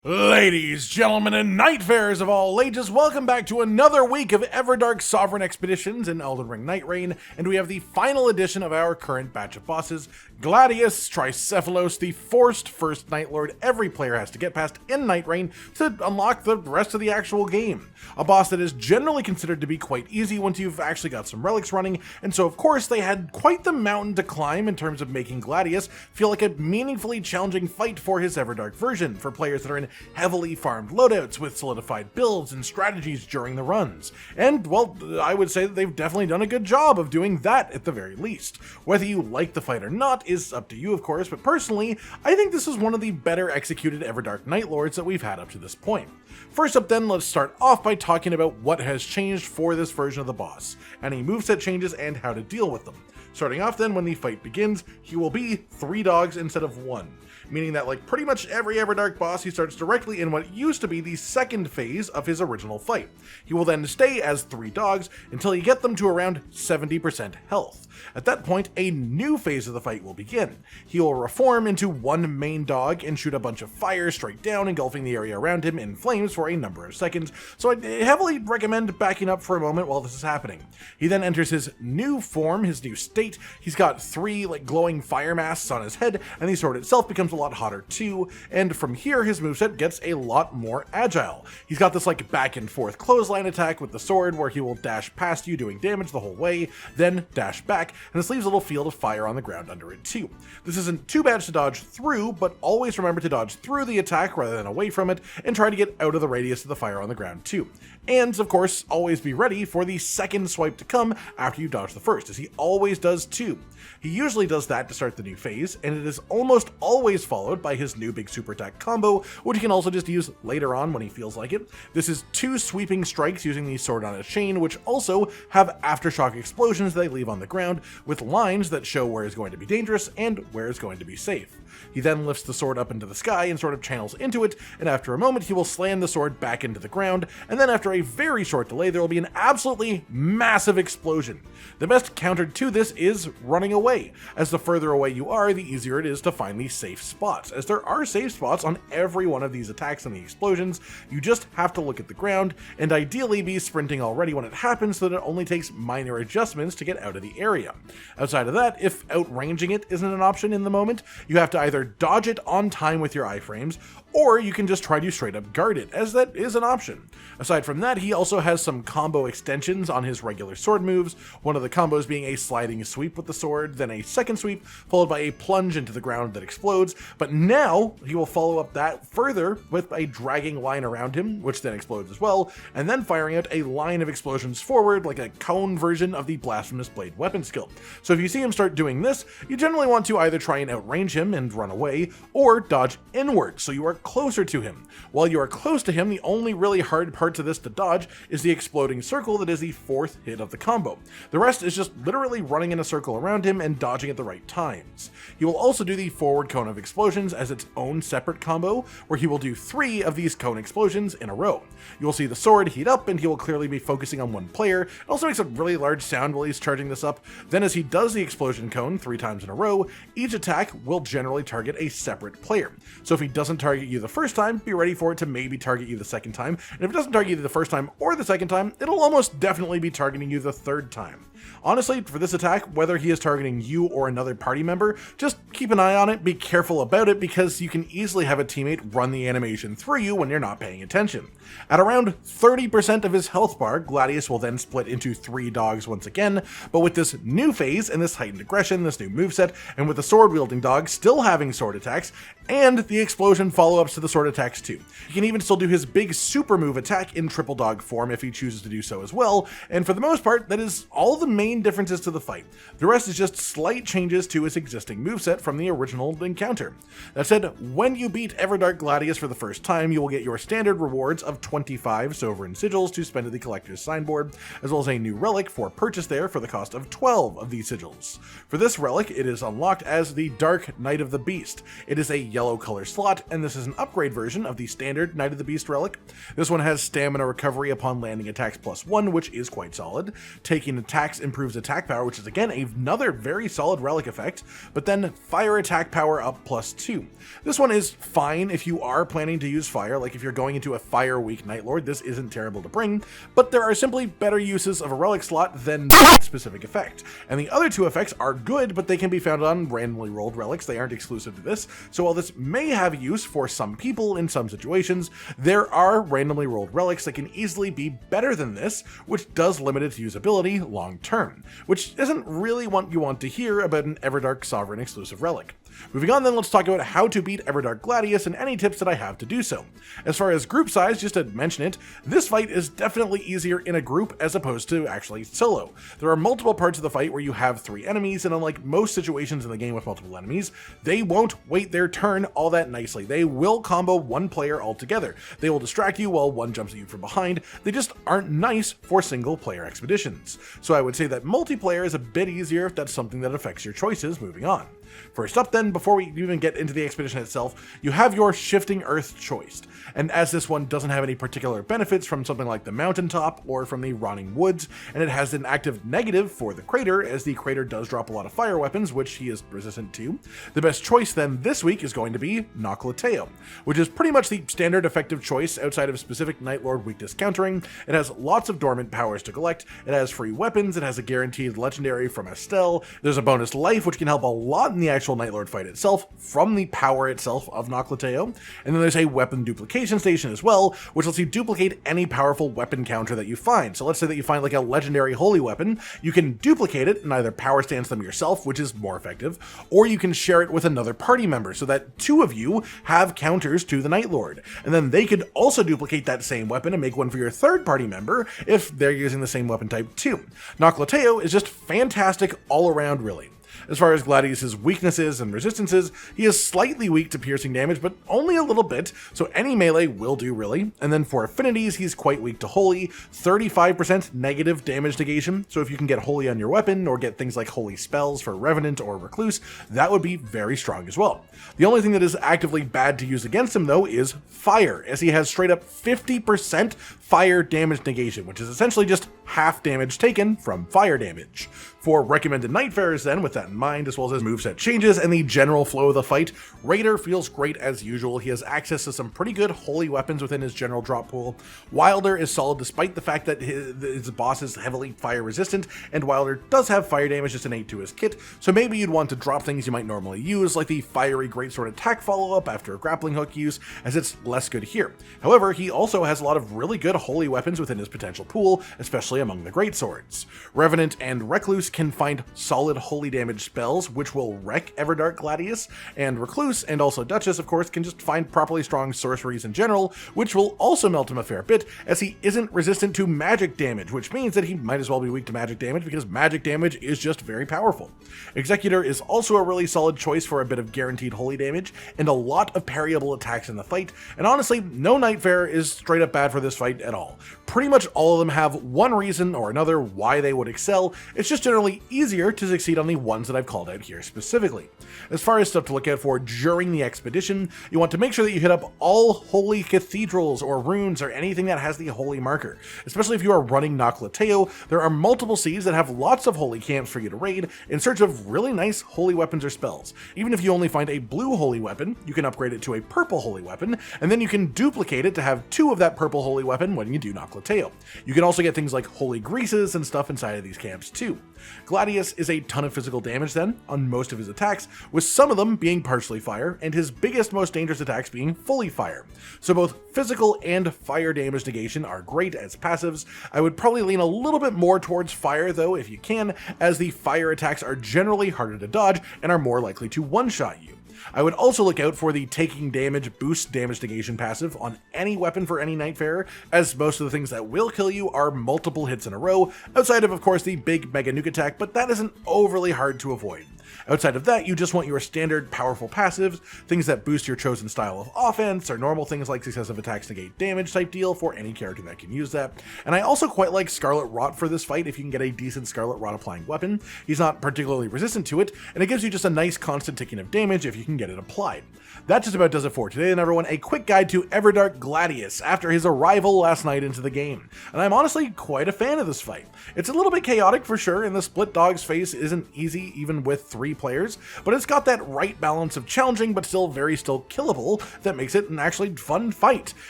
Ladies, gentlemen, and Nightfarers of all ages, welcome back to another week of Everdark Sovereign Expeditions in Elden Ring Nightreign, and we have the final edition of our current batch of bosses, Gladius, Tricephalos, the forced first Night Lord every player has to get past in Nightreign to unlock the rest of the actual game. A boss that is generally considered to be quite easy once you've actually got some relics running, and so of course they had quite the mountain to climb in terms of making Gladius feel like a meaningfully challenging fight for his Everdark version, for players that are in heavily farmed loadouts with solidified builds and strategies during the runs. And, well, I would say that they've definitely done a good job of doing that at the very least. Whether you like the fight or not is up to you, of course, but personally, I think this is one of the better executed Everdark Night Lords that we've had up to this point. First up then, let's start off by talking about what has changed for this version of the boss, any moveset changes and how to deal with them. Starting off then, when the fight begins, he will be 3 dogs instead of 1. Meaning that like pretty much every Everdark boss, he starts directly in what used to be the second phase of his original fight. He will then stay as 3 dogs until you get them to around 70% health. At that point, a new phase of the fight will begin. He will reform into 1 main dog and shoot a bunch of fire straight down, engulfing the area around him in flames for a number of seconds, so I heavily recommend backing up for a moment while this is happening. He then enters his new form, his new state. He's got 3 like glowing fire masks on his head, and the sword itself becomes a lot hotter too, and from here his moveset gets a lot more agile. He's got this like back and forth clothesline attack with the sword where he will dash past you doing damage the whole way, then dash back, and this leaves a little field of fire on the ground under it too. This isn't too bad to dodge through, but always remember to dodge through the attack rather than away from it, and try to get out of the radius of the fire on the ground too. And of course, always be ready for the second swipe to come after you dodge the first, as he always does too. He usually does that to start the new phase, and it is almost always followed by his new big super attack combo, which he can also just use later on when he feels like it. This is 2 sweeping strikes using the sword on a chain, which also have aftershock explosions they leave on the ground, with lines that show where is going to be dangerous and where is going to be safe. He then lifts the sword up into the sky and sort of channels into it, and after a moment he will slam the sword back into the ground, and then after a very short delay there will be an absolutely massive explosion. The best counter to this is running away, as the further away you are, the easier it is to find these safe spots, as there are safe spots on every one of these attacks and the explosions. You just have to look at the ground, and ideally be sprinting already when it happens so that it only takes minor adjustments to get out of the area. Outside of that, if outranging it isn't an option in the moment, you have to either dodge it on time with your iframes, or you can just try to straight up guard it, as that is an option. Aside from that, he also has some combo extensions on his regular sword moves, one of the combos being a sliding sweep with the sword, then a second sweep, followed by a plunge into the ground that explodes, but now he will follow up that further with a dragging line around him, which then explodes as well, and then firing out a line of explosions forward like a cone version of the Blasphemous Blade weapon skill. So if you see him start doing this, you generally want to either try and outrange him and run away, or dodge inward so you are closer to him. While you are close to him, the only really hard part to this to dodge is the exploding circle that is the 4th hit of the combo. The rest is just literally running in a circle around him and dodging at the right times. He will also do the forward cone of explosions as its own separate combo, where he will do 3 of these cone explosions in a row. You will see the sword heat up and he will clearly be focusing on one player. It also makes a really large sound while he's charging this up. Then as he does the explosion cone 3 times in a row, each attack will generally target a separate player. So if he doesn't target you the first time, be ready for it to maybe target you the second time, and if it doesn't target you the first time or the second time, it'll almost definitely be targeting you the 3rd time. Honestly, for this attack, whether he is targeting you or another party member, just keep an eye on it, be careful about it, because you can easily have a teammate run the animation through you when you're not paying attention. At around 30% of his health bar, Gladius will then split into 3 dogs once again, but with this new phase and this heightened aggression, this new moveset, and with the sword-wielding dog still having sword attacks, and the explosion follow-ups to the sword attacks too. He can even still do his big super move attack in triple dog form if he chooses to do so as well, and for the most part, that is all the main differences to the fight. The rest is just slight changes to his existing moveset from the original encounter. That said, when you beat Everdark Gladius for the first time, you will get your standard rewards of 25 sovereign sigils to spend at the collector's signboard, as well as a new relic for purchase there for the cost of 12 of these sigils. For this relic, it is unlocked as the Dark Knight of the Beast. It is a yellow color slot, and this is an upgrade version of the standard Knight of the Beast relic. This one has stamina recovery upon landing attacks +1, which is quite solid. Taking attacks attacks improves attack power, which is again another very solid relic effect, but then fire attack power up +2. This one is fine if you are planning to use fire, like if you're going into a fire weak Night Lord, this isn't terrible to bring, but there are simply better uses of a relic slot than that specific effect. And the other two effects are good, but they can be found on randomly rolled relics. They aren't exclusive to this, so while this may have use for some people in some situations, there are randomly rolled relics that can easily be better than this, which does limit its usability long term, which isn't really what you want to hear about an Everdark Sovereign exclusive relic. Moving on then, let's talk about how to beat Everdark Gladius and any tips that I have to do so. As far as group size, just to mention it, this fight is definitely easier in a group as opposed to actually solo. There are multiple parts of the fight where you have 3 enemies, and unlike most situations in the game with multiple enemies, they won't wait their turn all that nicely. They will combo one player altogether. They will distract you while one jumps at you from behind. They just aren't nice for single player expeditions. So I would say that multiplayer is a bit easier if that's something that affects your choices moving on. First up then, before we even get into the expedition itself, you have your Shifting Earth choice. And as this one doesn't have any particular benefits from something like the mountaintop or from the rotting woods, and it has an active negative for the crater, as the crater does drop a lot of fire weapons, which he is resistant to, the best choice then this week is going to be Noclateo, which is pretty much the standard effective choice outside of specific Night Lord weakness countering. It has lots of dormant powers to collect, it has free weapons, it has a guaranteed legendary from Estelle, there's a bonus life which can help a lot in the actual Night Lord fight itself from the power itself of Noclateo, and then there's a weapon duplication station as well, which lets you duplicate any powerful weapon counter that you find. So let's say that you find like a legendary holy weapon, you can duplicate it and either power stance them yourself, which is more effective, or you can share it with another party member so that 2 of you have counters to the Night Lord, and then they could also duplicate that same weapon and make one for your third party member if they're using the same weapon type too. Noclateo is just fantastic all around, really. As far as Gladius' weaknesses and resistances, he is slightly weak to piercing damage, but only a little bit, so any melee will do really. And then for affinities, he's quite weak to holy, 35% negative damage negation, so if you can get holy on your weapon, or get things like holy spells for Revenant or Recluse, that would be very strong as well. The only thing that is actively bad to use against him though is fire, as he has straight up 50% fire damage negation, which is essentially just half damage taken from fire damage. For recommended Nightfarers then, with that in mind, as well as his moveset changes and the general flow of the fight, Raider feels great as usual. He has access to some pretty good holy weapons within his general drop pool. Wilder is solid despite the fact that his boss is heavily fire resistant, and Wilder does have fire damage just innate to his kit, so maybe you'd want to drop things you might normally use, like the fiery greatsword attack follow-up after a grappling hook use, as it's less good here. However, he also has a lot of really good holy weapons within his potential pool, especially among the greatswords. Revenant and Recluse can find solid holy damage spells, which will wreck Everdark Gladius, and Recluse and also Duchess, of course, can just find properly strong sorceries in general, which will also melt him a fair bit, as he isn't resistant to magic damage, which means that he might as well be weak to magic damage, because magic damage is just very powerful. Executor is also a really solid choice for a bit of guaranteed holy damage, and a lot of parryable attacks in the fight, and honestly, no Nightfarer is straight up bad for this fight at all. Pretty much all of them have one reason or another why they would excel. It's just generally easier to succeed on the ones that I've called out here specifically. As far as stuff to look out for during the expedition, you want to make sure that you hit up all holy cathedrals or runes or anything that has the holy marker. Especially if you are running Noclateo, there are multiple seas that have lots of holy camps for you to raid in search of really nice holy weapons or spells. Even if you only find a blue holy weapon, you can upgrade it to a purple holy weapon, and then you can duplicate it to have 2 of that purple holy weapon when you do Noclateo. You can also get things like holy greases and stuff inside of these camps too. Gladius is a ton of physical damage then on most of his attacks, with some of them being partially fire, and his biggest, most dangerous attacks being fully fire. So both physical and fire damage negation are great as passives. I would probably lean a little bit more towards fire though if you can, as the fire attacks are generally harder to dodge and are more likely to one-shot you. I would also look out for the taking damage boost damage negation passive on any weapon for any Nightfarer, as most of the things that will kill you are multiple hits in a row, outside of course the big mega nuke attack, but that isn't overly hard to avoid. Outside of that, you just want your standard powerful passives, things that boost your chosen style of offense, or normal things like successive attacks negate damage type deal for any character that can use that. And I also quite like Scarlet Rot for this fight if you can get a decent Scarlet Rot applying weapon. He's not particularly resistant to it, and it gives you just a nice constant ticking of damage if you can get it applied. That just about does it for today, and everyone, a quick guide to Everdark Gladius after his arrival last night into the game. And I'm honestly quite a fan of this fight. It's a little bit chaotic for sure, and the split dog's face isn't easy even with 3 players, but it's got that right balance of challenging but still killable that makes it an actually fun fight.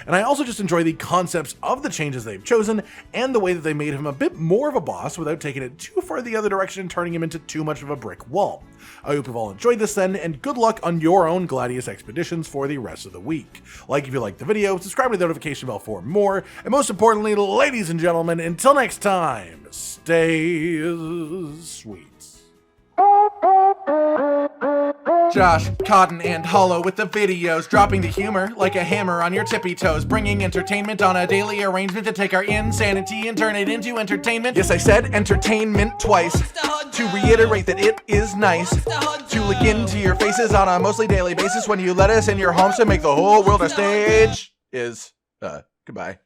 And I also just enjoy the concepts of the changes they've chosen, and the way that they made him a bit more of a boss without taking it too far the other direction and turning him into too much of a brick wall. I hope you've all enjoyed this then, and good luck on your own Gladius expeditions for the rest of the week. Like if you liked the video, subscribe to the notification bell for more, and most importantly, ladies and gentlemen, until next time, stay sweet. Josh, Cotton, and Hollow with the videos, dropping the humor like a hammer on your tippy toes, bringing entertainment on a daily arrangement to take our insanity and turn it into entertainment. Yes, I said entertainment twice, to reiterate that it is nice to look into your faces on a mostly daily basis when you let us in your homes to make the whole world our stage. Goodbye.